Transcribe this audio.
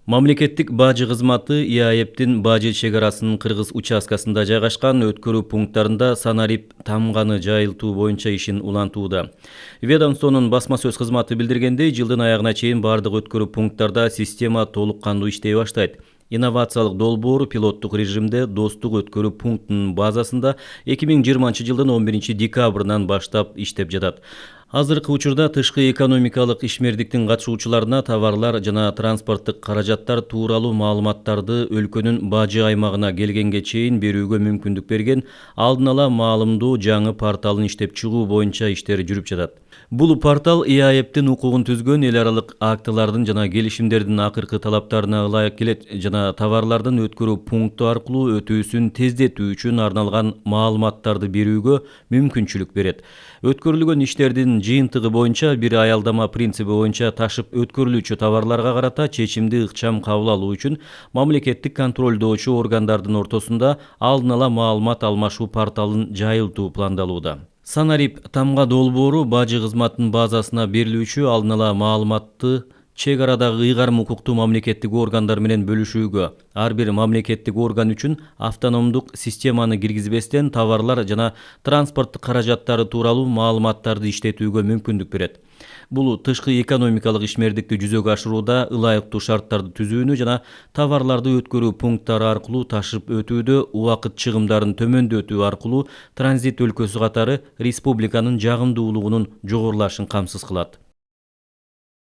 Мамлекеттик бажы кызматы ИАЭПтин бажы чегарасынын кыргыз участкасында жайгашкан өткөрүү пункттарында санарип тамганы жайылтуу боюнча ишин улантууда. Ведомствонун басма сөз кызматы билдиргендей, жылдын аягына чейин бардык өткөрүү пункттарда система толук кандуу иштей баштайт. Инновациялык долбоор пилоттук режимде Достук өткөрүү пунктунун базасында 2020 жылдын 11 декабрынан баштап иштеп жатат. Азыркы учурда тышкы экономикалык ишмердиктин катышуучуларына товарлар жана транспорттук каражаттар тууралуу маалыматтарды өлкөнүн бажы аймагына келгенге чейин берүүгө мүмкүндүк берген алдын ала маалымдоо жаңы порталын иштеп чыгуу боюнча иштер жүрүп жатат. Бул портал ИАЭПтин укугун түзгөн эл аралык актылардын жана келишимдердин акыркы талаптарына ылайык келет жана товарлардын өткөрүү пункту аркылуу өтүүсүн тездетүү үчүн арналган маалыматтарды берүүгө мүмкүнчүлүк берет. Өткөрүлгөн иштердин жыйынтыгы боюнча бир аялдама принциби боюнча ташып өткөрүлүүчү товарларга карата чечимди ыкчам кабыл алуу үчүн мамлекеттик контролдоочу органдардын ортосунда алдын ала маалымат алмашуу порталын жайылтуу пландалууда. Санарип тамга долбоору бажы кызматынын базасына берилүүчү алдын ала маалыматты чек арадагы ыйгарым укуктуу мамлекеттик органдар менен бөлүшүүгө, ар бир мамлекеттик орган үчүн автономдук системаны киргизбестен товарлар жана транспорттук каражаттары тууралуу маалыматтарды иштетүүгө мүмкүндүк берет. Бул тышкы экономикалык ишмердикти жүзөгө ашырууда ылайыктуу шарттарды түзүүнү жана товарларды өткөрүү пункттары аркылуу ташып өтүүдө убакыт чыгымдарын төмөндөтүү аркылуу транзит өлкөсү катары республиканын жагымдуулугунун жогорулашын камсыз кылат.